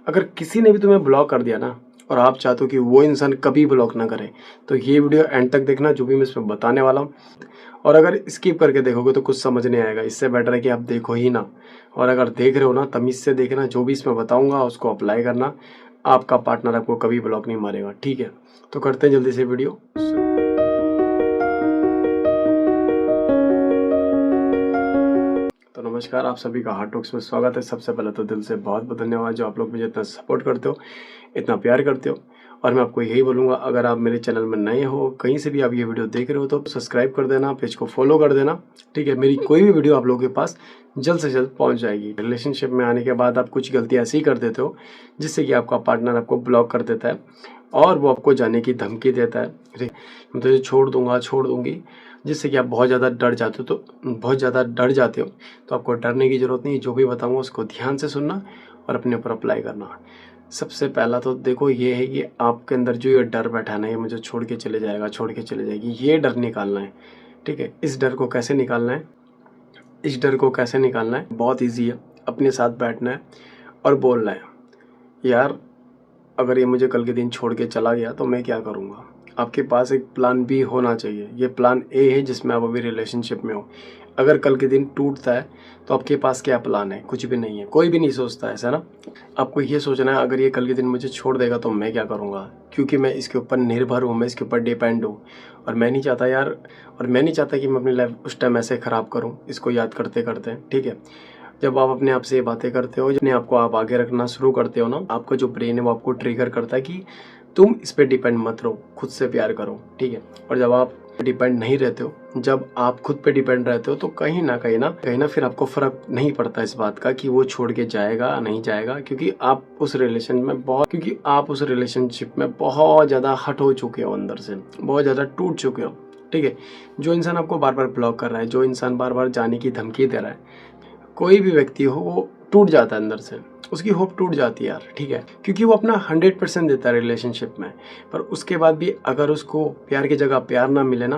अगर किसी ने भी तुम्हें ब्लॉक कर दिया ना और आप चाहते हो कि वो इंसान कभी ब्लॉक ना करे, तो ये वीडियो एंड तक देखना, जो भी मैं इसमें बताने वाला हूँ। और अगर स्किप करके देखोगे तो कुछ समझ नहीं आएगा, इससे बेटर है कि आप देखो ही ना। और अगर देख रहे हो ना, तमीज़ से देखना, जो भी इसमें बताऊंगा उसको अप्लाई करना। आपका पार्टनर आपको कभी ब्लॉक नहीं मारेगा, ठीक है? तो करते हैं जल्दी से वीडियो। तो नमस्कार, आप सभी का हार्ट टॉक्स में स्वागत है। सबसे पहले तो दिल से बहुत बहुत धन्यवाद जो आप लोग मुझे इतना सपोर्ट करते हो, इतना प्यार करते हो। और मैं आपको यही बोलूँगा, अगर आप मेरे चैनल में नए हो, कहीं से भी आप ये वीडियो देख रहे हो, तो सब्सक्राइब कर देना, पेज को फॉलो कर देना, ठीक है? मेरी कोई भी वीडियो आप लोगों के पास जल्द से जल्द पहुंच जाएगी। रिलेशनशिप में आने के बाद आप कुछ गलतियाँ ऐसी कर देते हो जिससे कि आपका पार्टनर आपको ब्लॉक कर देता है और वो आपको जाने की धमकी देता है, ठीक? मैं तुझे छोड़ दूंगा, छोड़ दूंगी, जिससे कि आप बहुत ज़्यादा डर जाते हो। तो आपको डरने की ज़रूरत नहीं है। जो भी बताऊंगा उसको ध्यान से सुनना और अपने ऊपर अप्लाई करना। सबसे पहला तो देखो ये है कि आपके अंदर जो ये डर बैठा है ना, ये मुझे छोड़ के चले जाएगा, छोड़ के चले जाएगी, ये डर निकालना है, ठीक है? इस डर को कैसे निकालना है? बहुत ईजी है। अपने साथ बैठना है और बोलना है, यार अगर ये मुझे कल के दिन छोड़ के चला गया तो मैं क्या करूँगा? आपके पास एक प्लान बी होना चाहिए। ये प्लान ए है जिसमें आप अभी रिलेशनशिप में हो। अगर कल के दिन टूटता है तो आपके पास क्या प्लान है? कुछ भी नहीं है। कोई भी नहीं सोचता ऐसा ना। आपको ये सोचना है, अगर ये कल के दिन मुझे छोड़ देगा तो मैं क्या करूँगा? क्योंकि मैं इसके ऊपर निर्भर हूँ, मैं इसके ऊपर डिपेंड हूँ। और मैं नहीं चाहता यार, और मैं नहीं चाहता कि मैं अपनी लाइफ उस टाइम ऐसे ख़राब करूँ इसको याद करते करते, ठीक है? जब आप अपने आप से ये बातें करते हो, अपने आप को आप आगे रखना शुरू करते हो ना, आपका जो ब्रेन है वो आपको ट्रिगर करता है कि तुम इस पे डिपेंड मत रहो, खुद से प्यार करो, ठीक है? और जब आप डिपेंड नहीं रहते हो, जब आप खुद पे डिपेंड रहते हो, तो कहीं ना फिर आपको फ़र्क नहीं पड़ता इस बात का कि वो छोड़ के जाएगा नहीं जाएगा, क्योंकि आप उस रिलेशनशिप में बहुत ज़्यादा हट हो चुके हो, अंदर से बहुत ज़्यादा टूट चुके हो, ठीक है? जो इंसान आपको बार बार ब्लॉक कर रहा है, जो इंसान बार बार जाने की धमकी दे रहा है, कोई भी व्यक्ति हो, वो टूट जाता है अंदर से, उसकी होप टूट जाती है यार, ठीक है? क्योंकि वो अपना 100% देता है रिलेशनशिप में, पर उसके बाद भी अगर उसको प्यार की जगह प्यार ना मिले ना,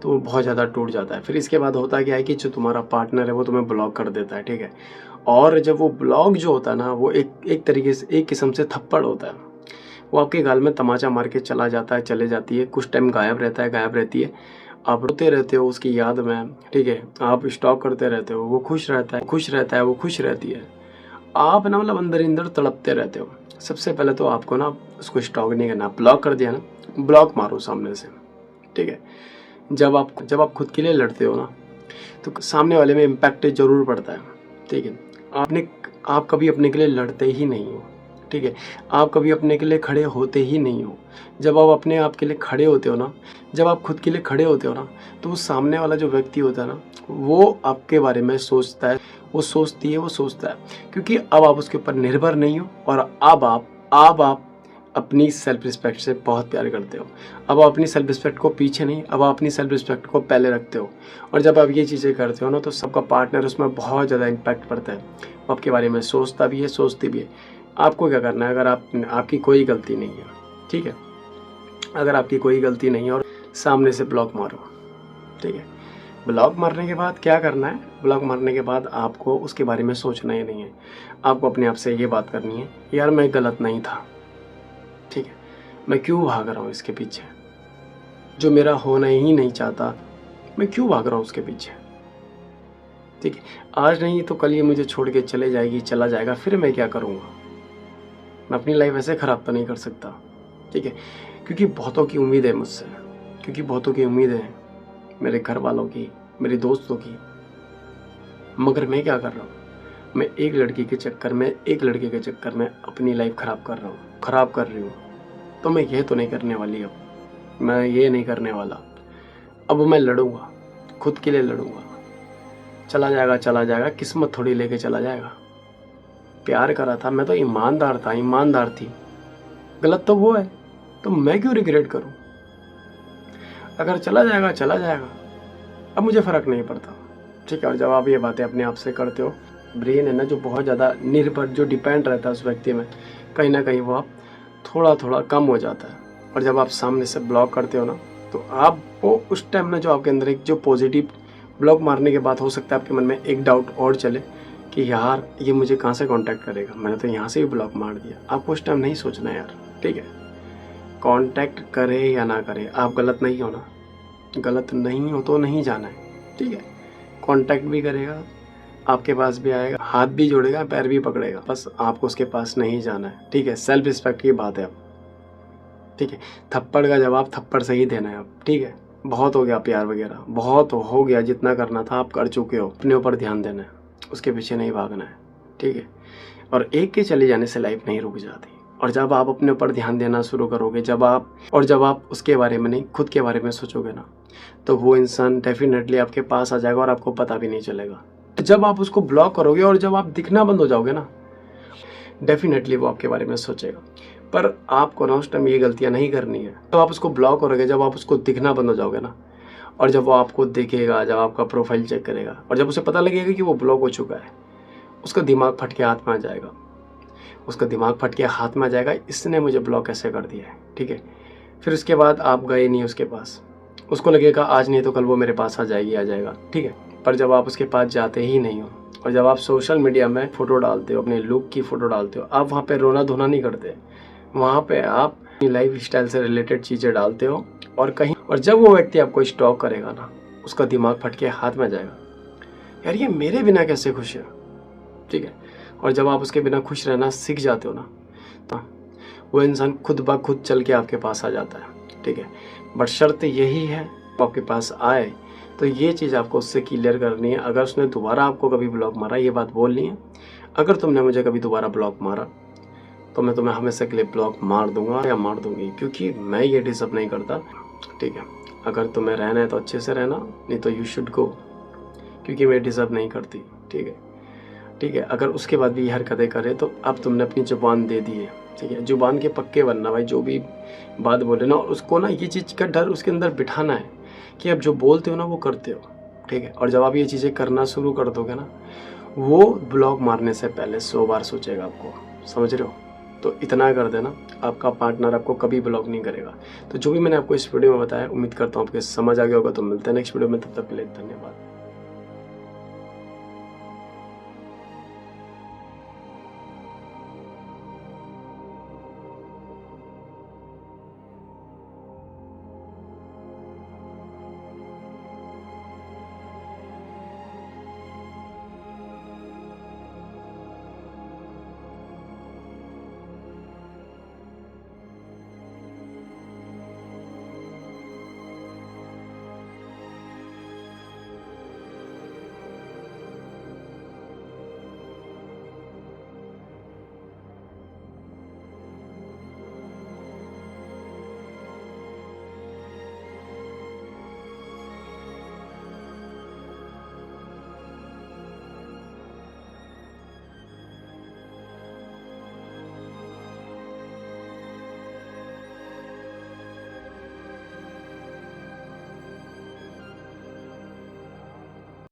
तो वो बहुत ज़्यादा टूट जाता है। फिर इसके बाद होता क्या है कि जो तुम्हारा पार्टनर है वो तुम्हें ब्लॉक कर देता है, ठीक है? और जब वो ब्लॉक जो होता है ना, वो एक तरीके से एक किस्म से थप्पड़ होता है। वो आपके गाल में तमाचा मार के चला जाता है, चले जाती है, कुछ टाइम गायब रहता है, गायब रहती है। आप रोते रहते हो उसकी याद में, ठीक है? आप स्टॉक करते रहते हो, वो खुश रहता है, वो खुश रहती है। आप ना मतलब अंदर ही अंदर तड़पते रहते हो। सबसे पहले तो आपको ना उसको स्टॉक नहीं करना, ब्लॉक कर दिया ना, ब्लॉक मारो सामने से, ठीक है? जब आप खुद के लिए लड़ते हो ना, तो सामने वाले में इम्पैक्ट ज़रूर पड़ता है, ठीक है? आप कभी अपने के लिए लड़ते ही नहीं हो, ठीक है? आप कभी अपने के लिए खड़े होते ही नहीं हो। जब आप अपने आप के लिए खड़े होते हो ना, जब आप खुद के लिए खड़े होते हो ना, तो वो सामने वाला जो व्यक्ति होता है ना, वो आपके बारे में सोचता है, वो सोचता है, क्योंकि अब आप उसके ऊपर निर्भर नहीं हो और अब आप अपनी सेल्फ रिस्पेक्ट से बहुत प्यार करते हो। अब आप अपनी सेल्फ रिस्पेक्ट को पीछे नहीं, अब आप अपनी सेल्फ रिस्पेक्ट को पहले रखते हो। और जब आप ये चीज़ें करते हो ना, तो सबका पार्टनर उसमें बहुत ज़्यादा इम्पैक्ट पड़ता है। वो आपके बारे में सोचता भी है, सोचती भी है। आपको क्या करना है, अगर आपकी कोई गलती नहीं है, ठीक है? अगर आपकी कोई गलती नहीं है और सामने से ब्लॉक मारो, ठीक है? ब्लॉक मारने के बाद क्या करना है? ब्लॉक मारने के बाद आपको उसके बारे में सोचना ही नहीं है। आपको अपने आप से ये बात करनी है, यार मैं गलत नहीं था, ठीक है? मैं क्यों भाग रहा हूँ इसके पीछे? जो मेरा होना ही नहीं चाहता, मैं क्यों भाग रहा हूँ उसके पीछे, ठीक है? आज नहीं तो कल ये मुझे छोड़ के चले जाएगी, चला जाएगा, फिर मैं क्या करूँगा? मैं अपनी लाइफ ऐसे ख़राब तो नहीं कर सकता, ठीक है? क्योंकि बहुतों की उम्मीद है मुझसे, क्योंकि बहुतों की उम्मीद है मेरे घर वालों की, मेरे दोस्तों की, मगर मैं क्या कर रहा हूँ? मैं एक लड़के के चक्कर में अपनी लाइफ ख़राब कर रही हूँ। तो मैं ये तो नहीं करने वाली अब, मैं ये नहीं करने वाला। अब मैं लड़ूंगा, खुद के लिए लड़ूंगा। चला जाएगा, किस्मत थोड़ी लेके चला जाएगा। प्यार करा था, मैं तो ईमानदार थी। गलत तो वो है, तो मैं क्यों रिग्रेट करूं? अगर चला जाएगा, अब मुझे फ़र्क नहीं पड़ता, ठीक है? और जब आप ये बातें अपने आप से करते हो, ब्रेन है ना जो बहुत ज़्यादा निर्भर, जो डिपेंड रहता है उस व्यक्ति में, कहीं ना कहीं वो आप थोड़ा कम हो जाता है। और जब आप सामने से ब्लॉक करते हो ना, तो आप वो उस टाइम ना जो आपके अंदर एक जो पॉजिटिव, ब्लॉक मारने के बाद हो सकता है आपके मन में एक डाउट और चले कि यार ये मुझे कहाँ से कांटेक्ट करेगा, मैंने तो यहाँ से भी ब्लॉक मार दिया। आपको उस टाइम नहीं सोचना यार, ठीक है। कांटेक्ट करे या ना करे, आप गलत नहीं हो ना, गलत नहीं हो तो नहीं जाना है, ठीक है। कांटेक्ट भी करेगा, आपके पास भी आएगा, हाथ भी जोड़ेगा, पैर भी पकड़ेगा, बस आपको उसके पास नहीं जाना है, ठीक है। सेल्फ रिस्पेक्ट की बात है अब, ठीक है। थप्पड़ का जवाब थप्पड़ से ही देना है अब, ठीक है। बहुत हो गया प्यार वगैरह, बहुत हो गया, जितना करना था आप कर चुके हो। अपने ऊपर ध्यान देना है, उसके पीछे नहीं भागना है, ठीक है। और एक के चले जाने से लाइफ नहीं रुक जाती। और जब आप अपने ऊपर ध्यान देना शुरू करोगे, जब आप उसके बारे में नहीं खुद के बारे में सोचोगे ना, तो वो इंसान डेफिनेटली आपके पास आ जाएगा और आपको पता भी नहीं चलेगा। जब आप उसको ब्लॉक करोगे और जब आप दिखना बंद हो जाओगे ना, डेफिनेटली वो आपके बारे में सोचेगा। पर आपको ना उस टाइम ये गलतियां नहीं करनी है। जब आप उसको ब्लॉक करोगे, जब आप उसको दिखना बंद हो जाओगे ना, और जब वो आपको देखेगा, जब आपका प्रोफाइल चेक करेगा, और जब उसे पता लगेगा कि वो ब्लॉक हो चुका है, उसका दिमाग फट के हाथ में आ जाएगा। उसका दिमाग फट के हाथ में आ जाएगा, इसने मुझे ब्लॉक कैसे कर दिया है, ठीक है। फिर उसके बाद आप गए नहीं उसके पास, उसको लगेगा आज नहीं तो कल वो मेरे पास आ जाएगा, ठीक है। पर जब आप उसके पास जाते ही नहीं हो, और जब आप सोशल मीडिया में फ़ोटो डालते हो, अपने लुक की फ़ोटो डालते हो, आप वहाँ पे रोना धोना नहीं करते, वहाँ पे आप अपनी लाइफ स्टाइल से रिलेटेड चीज़ें डालते हो। और जब वो व्यक्ति आपको स्टॉक करेगा ना, उसका दिमाग फट के हाथ में जाएगा, यार ये मेरे बिना कैसे खुश है, ठीक है। और जब आप उसके बिना खुश रहना सीख जाते हो ना, तो वो इंसान खुद ब खुद चल के आपके पास आ जाता है, ठीक है। बट शर्त यही है, वो आपके पास आए तो ये चीज़ आपको उससे क्लियर करनी है। अगर उसने दोबारा आपको कभी ब्लॉक मारा, ये बात बोलनी है, अगर तुमने मुझे कभी दोबारा ब्लॉक मारा तो मैं तुम्हें हमेशा के लिए ब्लॉक मार दूंगा या मार दूंगी, क्योंकि मैं ये डिजर्व नहीं करता, ठीक है। अगर तुम्हें रहना है तो अच्छे से रहना, नहीं तो यू शुड गो, क्योंकि मैं डिजर्व नहीं करती, ठीक है, ठीक है। अगर उसके बाद भी ये हरकतें करे तो अब तुमने अपनी ज़ुबान दे दी है, ठीक है। ज़ुबान के पक्के बनना भाई, जो भी बात बोले ना, और उसको ना ये चीज़ का डर उसके अंदर बिठाना है कि अब जो बोलते हो ना वो करते हो, ठीक है। और जब आप ये चीज़ें करना शुरू कर दोगे ना, वो ब्लॉक मारने से पहले 100 बार सोचेगा आपको, समझ रहे हो। तो इतना कर देना, आपका पार्टनर आपको कभी ब्लॉक नहीं करेगा। तो जो भी मैंने आपको इस वीडियो में बताया, उम्मीद करता हूँ आपके समझ आ गया होगा। तो मिलते हैं नेक्स्ट वीडियो में, तब तक के लिए धन्यवाद।